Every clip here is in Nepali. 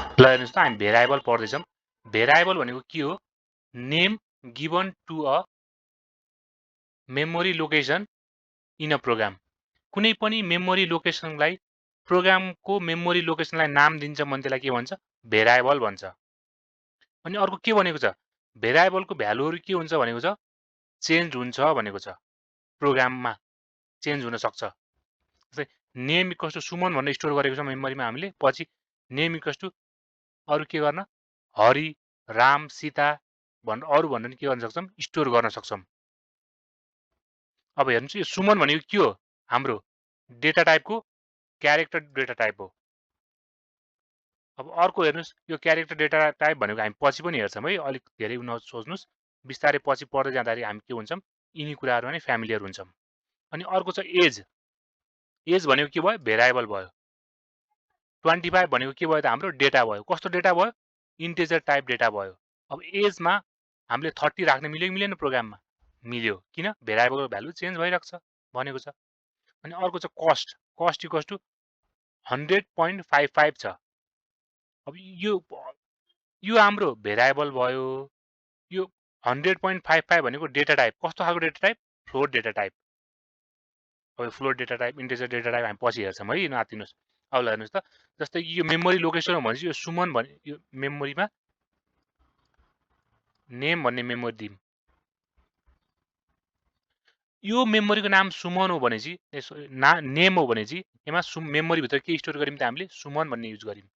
ल हेर्नुस् त हामी भेरिएबल पढ्दैछौँ। भेरिएबल भनेको के हो? Name given to a memory location in a program. कुनै पनि मेमोरी लोकेसनलाई प्रोग्रामको मेमोरी लोकेसनलाई नाम दिन्छ भने त्यसलाई के भन्छ? भेरिएबल भन्छ। अनि अर्को के भनेको छ? भेरिएबलको भ्यालुहरू के हुन्छ भनेको छ? चेन्ज हुन्छ भनेको छ। प्रोग्राममा चेन्ज हुन सक्छ। जस्तै नेम इक्वल्स टु सुमन भनेर स्टोर गरेको छ मेमोरीमा हामीले। पछि नेम इक्वल्स टु अरु के गर्न? हरि, राम, सीता भनेर अरु भनेर के गर्न सक्छौं? स्टोर गर्न सक्छौं। अब हेर्नुस् यो सुमन भनेको के हो? हाम्रो डेटा टाइपको क्यारेक्टर डेटा टाइप हो। अब अर्को हेर्नुस् यो क्यारेक्टर डेटा टाइप भनेको हामी पछि पनि हेर्छौं है। अलिक धेरै नसोच्नुस्। बिस्तारै पछि पढ्दै जाँदाखेरि हामी के हुन्छौं? यिनी कुराहरुमा नै फ्यामिलियर हुन्छौं। अनि अर्को छ एज। एज भनेको के भयो? भेरिएबल भयो। 25 भनेको के भयो त? हाम्रो डेटा भयो। कस्तो डेटा भयो? इन्टिजर टाइप डेटा भयो। अब एजमा हामीले 30 राख्न मिल्यो कि मिलेन प्रोग्राममा? मिल्यो। किन? भेरिएबलको भ्यालु चेन्ज भइरहेको छ भनेको छ। अनि अर्को छ कस्ट। कस्ट इक्वल्स टु 100.55 छ। अब यो हाम्रो भेरिएबल भयो। यो 100.55 भनेको डेटा टाइप। कस्तो खालको data type? Float data type. अब float data type, integer data type हामी पछि हेर्छौं है। नआत्तिनुस्। अब ल हेर्नुस् त। जस्तै यो मेमोरी लोकेसन हो भनेपछि यो सुमन भन्ने यो मेमोरीमा नेम भन्ने मेमोरी दिम। यो मेमोरीको नाम सुमन हो भनेपछि नेम हो भनेपछि यसमा मेमोरी भित्र के स्टोर गरिम त हामीले? सुमन भन्ने युज गरिम।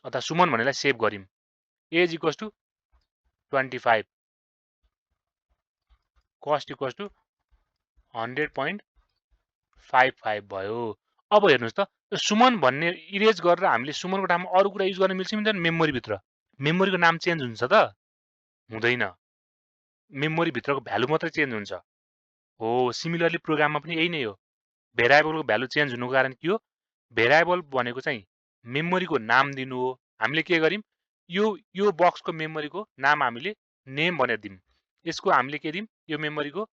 अथवा सुमन भन्नेलाई सेभ गरिम। Age equals to 25, cost equals to 100.55 भयो। अब हेर्नुस् त यो सुमन भन्ने इरेज गरेर हामीले सुमनको ठाउँमा अरु कुरा युज गर्न मिल्छ कि मिल्दैन? मेमोरी भित्र मेमोरीको नाम चेन्ज हुन्छ त? हुँदैन। मेमोरी भित्रको भ्यालु मात्रै चेन्ज हुन्छ। हो, सिमिलरली प्रोग्राममा पनि यही नै हो। भेरिएबलको भ्यालु चेन्ज हुनुको कारण के हो? भेरिएबल भनेको चाहिँ मेमोरीको नाम दिनु हो। हामीले के गरिम? यो बक्सको मेमोरीको नाम हामीले नेम भनेर दिम। यसको हामीले के दिम? यो मेमोरीको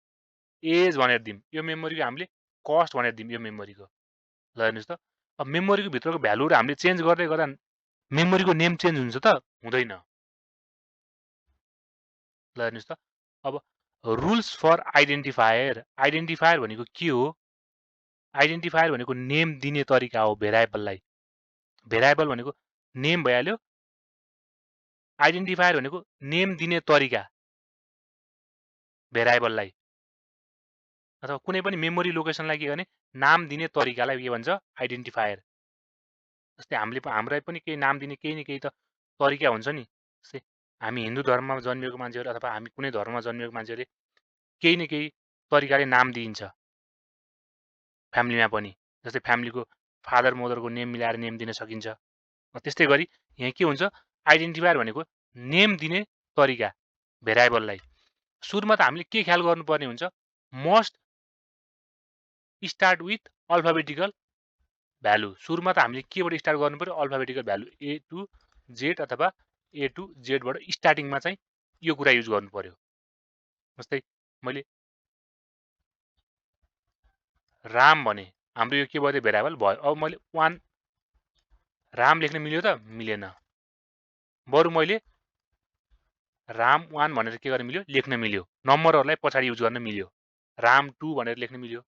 एज भनेर दिम। यो मेमोरीको हामीले कस्ट भनेर दिम यो मेमोरीको। ल हेर्नुस् त। अब मेमोरीको भित्रको भ्यालुहरु हामीले चेन्ज गर्दै गर्दा मेमोरीको नेम चेन्ज हुन्छ त? हुँदैन। ल हेर्नुस् त। अब रुल्स फर आइडेन्टिफायर। आइडेन्टिफायर भनेको के हो? आइडेन्टिफायर भनेको नेम दिने तरिका हो भेरिएबललाई। भेरिएबल भनेको नेम भइहाल्यो। आइडेन्टिफायर भनेको नेम दिने तरिका भेरिएबललाई। अथवा कुनै पनि मेमोरी लोकेसनलाई के गर्ने? नाम दिने तरिकालाई के भन्छ? आइडेन्टिफायर। जस्तै हामीलाई पनि केही नाम दिने केही न केही त तरिका हुन्छ नि। जस्तै हामी हिन्दू धर्ममा जन्मिएको मान्छेहरु अथवा हामी कुनै धर्ममा जन्मिएको मान्छेहरुले केही न केही तरिकाले नाम दिइन्छ। फ्यामिलीमा पनि। जस्तै फ्यामिलीको फादर मदरको नेम मिलाएर नेम दिन सकिन्छ। त्यस्तै गरी यहाँ के हुन्छ? आइडेन्टिफायर भनेको नेम दिने तरिका भेरिएबललाई। सुरुमा त हामीले के ख्याल गर्नुपर्ने हुन्छ? Must start with alphabetical value. सुरुमा त हामीले केबाट स्टार्ट गर्नु पर्यो? Alphabetical value A to Z अथवा A to Z बाट स्टार्टिङमा चाहिँ यो कुरा युज गर्नु पर्यो। जस्तै मैले राम भने हाम्रो यो के भयो? भेरिएबल भयो। अब मैले 1 राम लेख्न मिल्यो त? मिलेन। बरु मैले राम 1 भनेर के गर्न मिल्यो? लेख्न मिल्यो। नम्बरहरुलाई पछाडी युज गर्न मिल्यो। राम 2 भनेर लेख्न मिल्यो।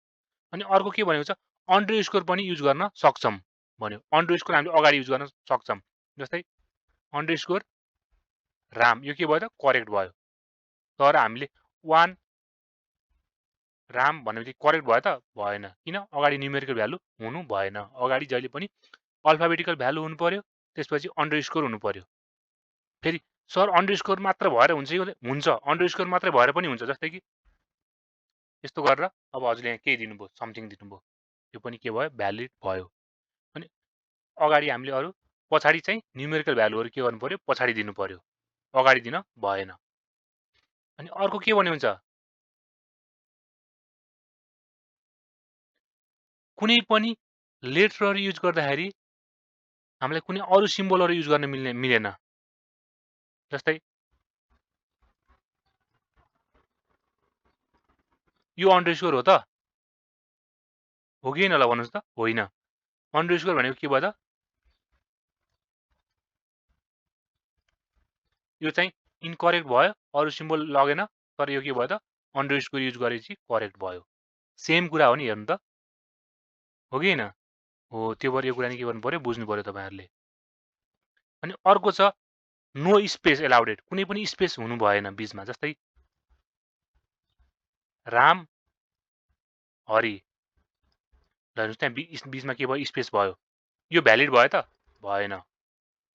अनि अर्को के भनेको छ? अन्डरस्कोर पनि युज गर्न सक्छौं भन्यो। अन्डरस्कोर हामीले अगाडि युज गर्न सक्छौं। जस्तै अन्डरस्कोर राम यो के भयो त? करेक्ट भयो। तर हामीले 1 राम भनेपछि करेक्ट भयो त? भएन। किन? अगाडि न्युमेरिकल भ्यालु हुनु भएन। अगाडि जहिले पनि अल्फाबेटिकल भ्यालु हुनु पर्यो। त्यसपछि अन्डरस्कोर हुनु पर्यो। फेरि सर अन्डरस्कोर मात्र भएर हुन्छ कि? हुन्छ। अन्डरस्कोर मात्रै भएर पनि हुन्छ। जस्तै कि यस्तो गरेर अब हजुरले यहाँ केही दिनुभयो, समथिङ दिनुभयो। यो पनि के भयो? भ्यालिड भयो। अनि अगाडि हामीले अरु पछाडी चाहिँ न्युमेरिकल भ्यालुहरु के गर्नु पर्यो? पछाडी दिनु पर्यो। अगाडि दिन भएन। अनि अर्को के भन्ने हुन्छ? कुनै पनि लेटरहरु युज गर्दाखेरि हामीलाई कुनै अरु सिम्बलहरु युज गर्न मिलेन। जस्तै यो अन्डरस्कोर हो त? हो कि होइन ल भन्नुस् त? होइन। अन्डरस्कोर भनेको के भयो त? यो चाहिँ इन्करेक्ट भयो, अरू सिम्बल लगेन, तर यो के भयो त अन्डरस्कोर युज गरेपछि करेक्ट भयो। सेम कुरा हो नि, हेर्नु त, हो कि होइन? हो, त्यो भएर यो कुरा नि के गर्नु पर्यो, बुझ्नु पर्यो तपाईँहरूले। अनि अर्को छ नो स्पेस एलाउडेड, कुनै पनि स्पेस हुनु भएन बिचमा, जस्तै राम हरि, ल हेर्नुहोस् त्यहाँ बिचमा के भयो, स्पेस भयो, यो भ्यालिड भयो त भएन,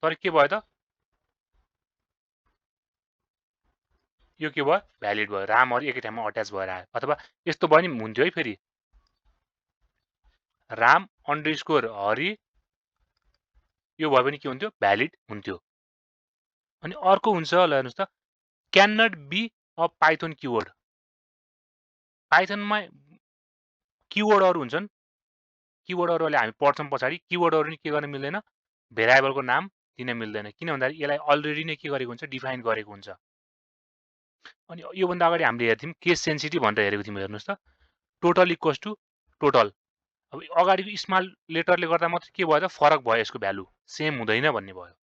तर के भयो त यो के भयो, भ्यालिड भयो, राम हरि एकै ठाउँमा अट्याच भएर आयो। अथवा यस्तो भयो नि हुन्थ्यो है, फेरि राम अन्डरस्कोर हरि यो भयो भने के हुन्थ्यो, भ्यालिड हुन्थ्यो। अनि अर्को हुन्छ, ल हेर्नुहोस् त, can not be a Python keyword, पाइथनमा किवर्डहरू हुन्छन्, किवर्डहरूले हामी पढ्छौँ पछाडि, किवर्डहरू नि के गर्न मिल्दैन, भेरिएबलको नाम दिन मिल्दैन, किन भन्दाखेरि यसलाई अलरेडी नै के गरेको हुन्छ, डिफाइन गरेको हुन्छ। अनि योभन्दा अगाडि हामीले हेर्थ्यौँ केस सेन्सिटिभ भनेर हेरेको थियौँ, हेर्नुहोस् त, टोटल इक्वल्स टु टोटल, अब अगाडिको स्मल लेटरले गर्दा मात्रै के भयो त फरक भयो, यसको भ्यालु सेम हुँदैन भन्ने भयो।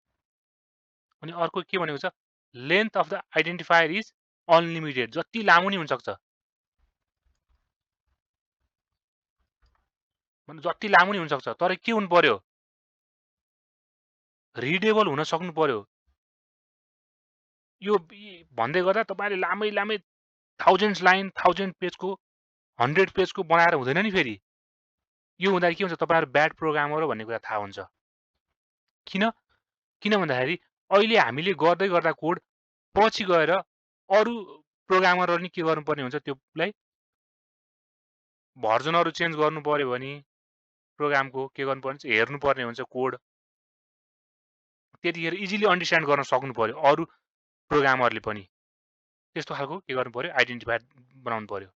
अनि अर्को के भनेको छ, length of the identifier is unlimited, जति लामो नि हुनसक्छ, जति लामो नि हुनसक्छ, तर के हुनु पर्यो, रिडेबल हुन सक्नु पर्यो। यो भन्दै गर्दा तपाईँले लामै लामै थाउजन्ड्स लाइन, 1000 पेजको, 100 पेजको बनाएर हुँदैन नि फेरि, यो हुँदा के हुन्छ, तपाईँहरू ब्याड प्रोग्रामर हो भन्ने कुरा थाहा हुन्छ। किन भन्दाखेरि अहिले हामीले गर्दै गर्दा कोड पछि गएर अरू प्रोग्रामरहरूले के गर्नुपर्ने हुन्छ, त्योलाई भर्जनहरू चेन्ज गर्नु पर्यो भने प्रोग्रामको के गर्नुपर्ने हुन्छ, हेर्नुपर्ने हुन्छ कोड, त्यतिखेर इजिली अन्डरस्ट्यान्ड गर्न सक्नु पर्यो अरू प्रोग्रामरले पनि, त्यस्तो खालको के गर्नु पर्यो, आइडेन्टिफायर बनाउनु पर्यो।